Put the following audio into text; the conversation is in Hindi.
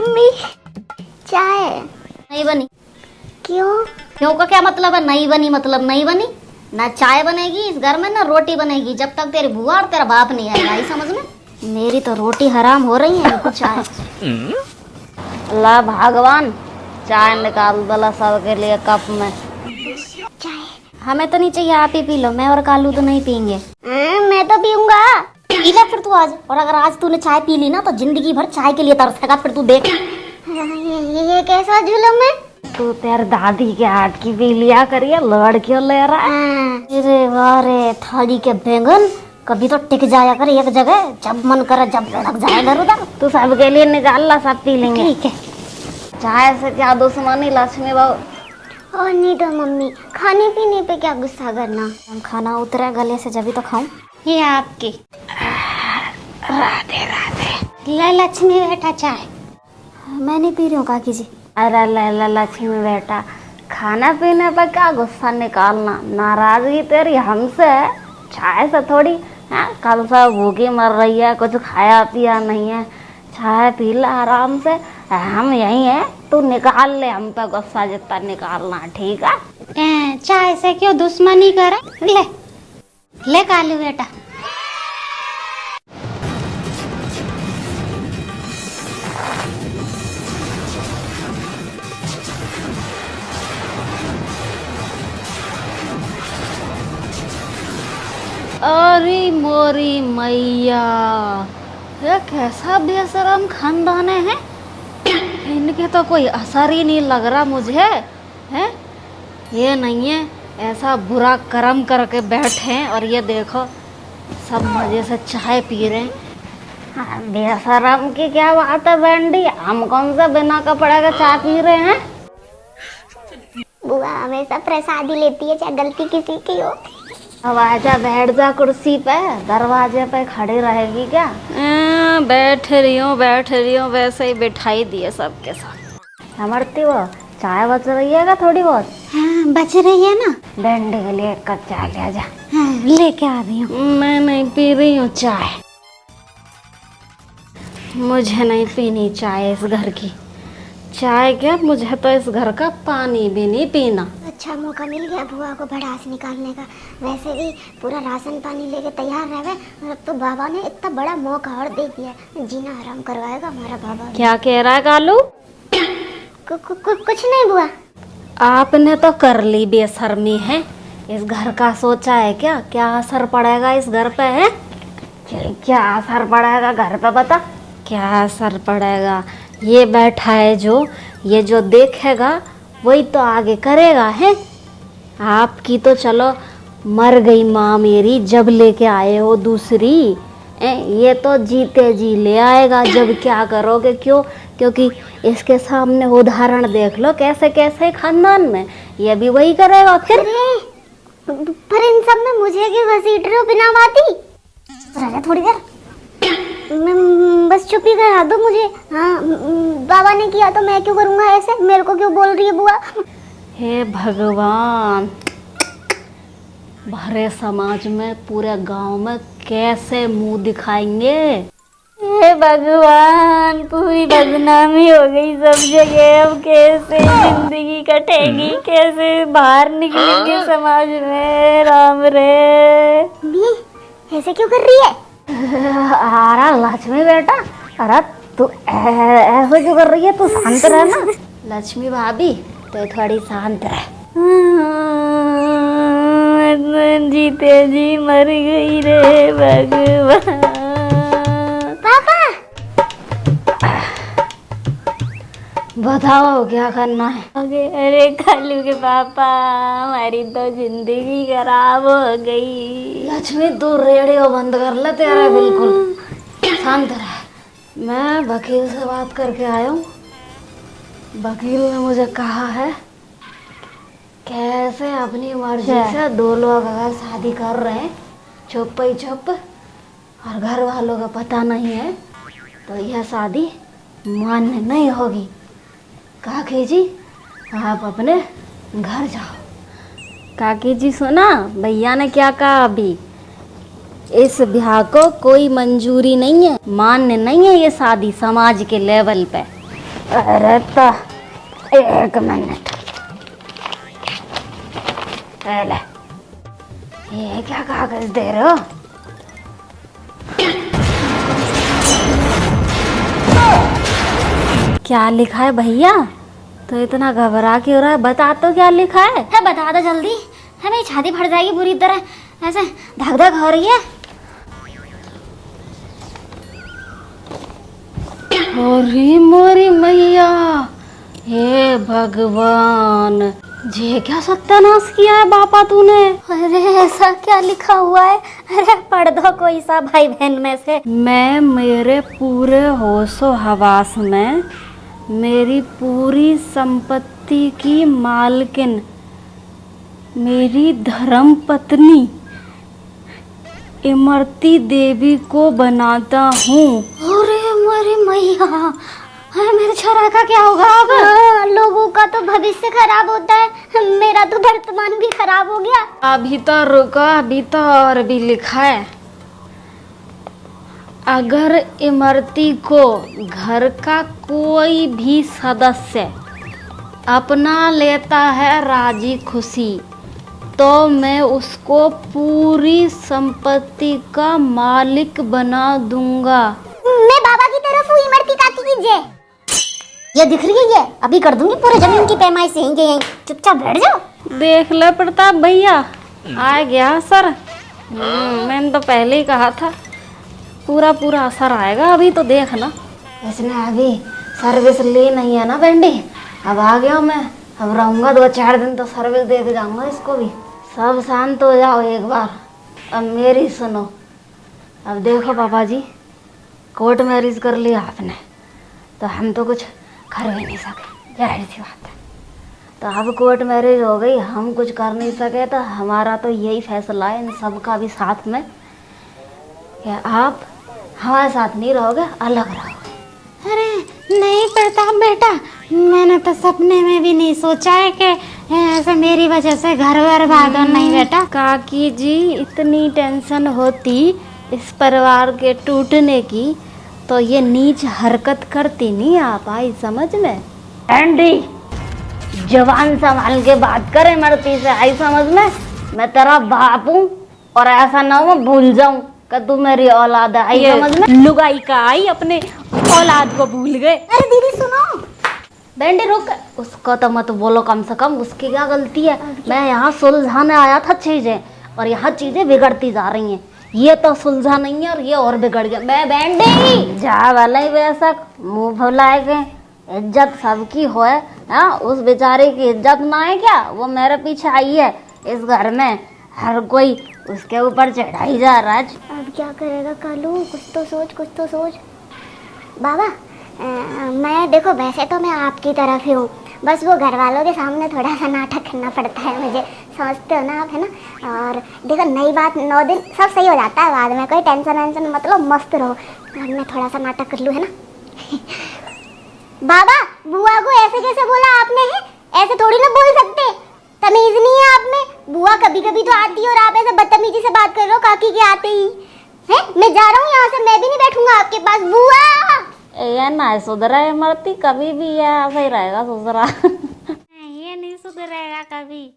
मम्मी चाय नहीं बनी। क्यों? क्यों का क्या मतलब है? नहीं बनी मतलब नहीं बनी। ना चाय बनेगी इस घर में ना रोटी बनेगी जब तक तेरी बुआ और तेरा बाप नहीं आएगा। आई समझ में? मेरी तो रोटी हराम हो रही है कुछ चाय। अल्लाह भगवान चाय निकाल दला सबके लिए कप में। चाय हमें तो नहीं चाहिए, आप ही पी लो। मैं और कालू तो नहीं पीएंगे। मैं तो पीऊंगा। पी ले फिर तू आज। और अगर आज तूने चाय पी ली ना तो जिंदगी भर चाय के लिए तरसेगा। फिर तू देख। ये कैसा जुलम है? तू तेरे दादी के हाथ की पी लिया करिए, लड़ क्यों ले रहा है? अरे वाह रे थाली के बैंगन, कभी तो टिक जाया कर एक जगह, जब मन करे जब लड़क जाए इधर उधर। तू सबके लिए निकाल ला, सब पी लेंगे। ठीक है। चाय से क्या दुश्मनी लक्ष्मी बहू। और नहीं तो मम्मी, खाने पीने पे क्या गुस्सा करना। हम खाना उतरे गले से जब तो खाऊं। ये आपकी। राधे राधे। ले लक्ष्मी बेटा चाय। मैं नहीं पी रही हूँ काकी जी। अरे ले लक्ष्मी बेटा, खाना पीने पर क्या गुस्सा निकालना। नाराजगी तेरी हमसे है, चाय से थोड़ी। कल से भूखी मर रही है, कुछ खाया पिया नहीं है। चाय पी ले आराम से, हम यही है। तू निकाल ले हम पे गुस्सा जितना निकालना, ठीक है? चाय से क्यों दुश्मनी करे? ले कालू बेटा। अरे मोरी मैया, ये कैसा बेशरम खानदान है। इनके तो कोई असर ही नहीं लग रहा मुझे है। ये नहीं है ऐसा बुरा कर्म करके बैठे हैं और ये देखो सब मजे से चाय पी रहे हैं। बेशरम की क्या बात है बैंडी, हम कौन सा बिना कपड़े का चाय पी रहे हैं? बुआ हमेशा प्रसादी लेती है, चाहे गलती किसी की हो। अब आजा बैठ जा कुर्सी पे, दरवाजे पे खड़ी रहेगी क्या? बैठ रही हूँ वैसे ही बिठाई दिए सबके साथ। समझती हो चाय बच रही है क्या थोड़ी बहुत? हाँ बच रही है ना। बैंडी के लिए एक कप चाय ले जा। हाँ लेके आ रही हूँ। मैं नहीं पी रही हूँ चाय, मुझे नहीं पीनी चाय इस घर की। चाय क्या, मुझे तो इस घर का पानी भी नहीं पीना। अच्छा मौका मिल गया बुआ को भड़ास निकालने का। वैसे भी पूरा राशन पानी लेके तैयार रहे और अब तो बाबा ने इतना बड़ा मौका और दे दिया, जीना आराम करवाएगा हमारा बाबा। क्या कह रहा है कालू? कुछ नहीं बुआ। आपने तो कर ली बेशर्मी है। इस घर का सोचा है क्या? क्या असर पड़ेगा इस घर पे है? क्या असर पड़ेगा घर पे बता? क्या असर पड़ेगा? ये बैठा है जो, ये जो देखेगा वही तो आगे करेगा है। आपकी तो चलो मर गई माँ मेरी जब लेके आए हो दूसरी। ये तो जीते जी ले आएगा जब क्या करोगे। क्यों? क्योंकि इसके सामने उदाहरण देख लो कैसे कैसे खानदान में ये भी वही करेगा फिर। पर इन सब में मुझे क्यों घसीट रहे हो बिना बाती? राजा थोड़ी देर बस चुप ही करा दो मुझे। हाँ बाबा ने किया तो मैं क्यों करूँगा ऐसे? मेरे को क्यों बोल रही है बुआ? हे भगवान, भरे समाज में पूरे गांव में कैसे मुंह दिखाएंगे? हे भगवान, पूरी बदनामी हो गई सब जगह। अब कैसे जिंदगी कटेगी, कैसे बाहर निकलेंगे समाज में? राम रे, ऐसे क्यों कर रही है? अरे लक्ष्मी बेटा, अरे तू ऐसे क्यों कर रही है? तू शांत रह ना। लक्ष्मी भाभी तो थोड़ी शांत रह। जीते जी मर गई रे भगवान। पापा बताओ क्या करना है? अरे कालू के पापा, हमारी तो जिंदगी खराब हो गई। लक्ष्मी तू रेडियो बंद कर ले तेरा, बिल्कुल शांत रह। मैं वकील से बात करके आया हूँ। वकील ने मुझे कहा है कैसे अपनी मर्जी से दो लोग अगर शादी कर रहे हैं चुप ही चुप और घर वालों का पता नहीं है तो यह शादी मान्य नहीं होगी। काकी जी आप अपने घर जाओ। काकी जी सुना भैया ने क्या कहा? अभी इस ब्याह को कोई मंजूरी नहीं है, मान्य नहीं है ये शादी समाज के लेवल पे। अरे तो एक मिनट, ले ये क्या कागज दे रहे हो? क्या लिखा है भैया? तो इतना घबरा क्यों रहा है? बता तो क्या लिखा है? बता दो जल्दी, है मेरी छाती फट जाएगी बुरी तरह, ऐसे धक धक हो रही है। अरे मोरी मैया, हे भगवान, ये क्या सत्यानाश किया है बापा तूने? अरे ऐसा क्या लिखा हुआ है? अरे पढ़ दो कोई सा भाई बहन में से। मैं मेरे पूरे होशो हवास में मेरी पूरी संपत्ति की मालकिन, मेरी धर्म पत्नी इमरती देवी को बनाता हूँ। अरे मेरी मैया, अरे मेरे छोरा का क्या होगा अब? लोगों का तो भविष्य खराब होता है, मेरा तो वर्तमान भी खराब हो गया। अभी तो रुको, अभी तो और भी लिखा है। अगर इमरती को घर का कोई भी सदस्य अपना लेता है राजी खुशी, तो मैं उसको पूरी संपत्ति का मालिक बना दूंगा। मैं बाबा की तरफ हूँ, इमरती काकी की जय। ये दिख रही है, ये अभी कर दूंगी पूरे जमीन की पैमाइश से यहीं, चुपचाप बैठ जाओ। देख ले प्रताप भैया, आ गया सर। मैंने तो पहले ही कहा था पूरा पूरा असर आएगा, अभी तो देख ना। इसने अभी सर्विस ली नहीं है ना बेंडी, अब आ गया मैं, अब रहूँगा 2-4 दिन तो सर्विस दे के जाऊँगा इसको भी। सब शांत हो जाओ एक बार, अब मेरी सुनो। अब देखो पापा जी, कोर्ट मैरिज कर लिया आपने, तो हम तो कुछ कर भी नहीं सके, जाहिर सी बात है। तो अब कोर्ट मैरिज हो गई, हम कुछ कर नहीं सके, तो हमारा तो यही फैसला है इन सब का भी साथ में कि आप हमारे साथ नहीं रहोगे, अलग रहोगे। अरे नहीं प्रताप बेटा, मैंने तो सपने में भी नहीं सोचा है कि ऐसे मेरी वजह से घर बर्बाद हो। नहीं बेटा। काकी जी, इतनी टेंशन होती इस परिवार के टूटने की तो ये नीच हरकत करती नहीं आप आई समझ में। एंडी, जवान संभाल के बात करे मरती से, आई समझ में। मैं तेरा बाप हूँ और ऐसा ना हो भूल जाऊं कि तू मेरी औलाद है, आई समझ में। लुगाई का आई अपने औलाद को भूल गए। अरे दीदी सुनो। बेंडी रुक, उसको तो मत बोलो, कम से कम उसकी क्या गलती है। मैं यहाँ सुलझाने आया था चीजें, और यहाँ चीजें बिगड़ती जा रही हैं। ये तो सुलझा नहीं है और ये और बिगड़ गया। मैं बेंडी जा वाला ही बेशक मुंह फुलाए गए, इज्जत सबकी हो है। हाँ, उस बेचारे की इज्जत ना है क्या? वो मेरे पीछे आई है इस घर में, हर कोई उसके ऊपर चढ़ाई जा रहा है। अब क्या करेगा कालू? कुछ तो सोच, कुछ तो सोच। बाबा मैं देखो, वैसे तो मैं आपकी तरफ ही हूँ, बस वो घर वालों के सामने थोड़ा सा नाटक करना पड़ता है मुझे, समझते हो ना आप, है ना। और देखो नई बात, 9 दिन सब सही हो जाता है बाद में, कोई टेंशन वेंशन मतलब मस्त रहो। मैं थोड़ा सा नाटक कर लूँ, है ना। बाबा बुआ को ऐसे कैसे बोला आपने? है ऐसे थोड़ी ना बोल सकते, तमीज नहीं है आप में। बुआ कभी कभी तो आती है और आप ऐसे बदतमीजी से बात कर रहे हो काकी के आते ही। है मैं जा रहा हूँ यहाँ से, मैं भी नहीं बैठूंगा आपके पास। बुआ ये ना सुधरा मरती कभी भी, ये ऐसा ही रहेगा सुधरा। ये नहीं सुधरेगा कभी।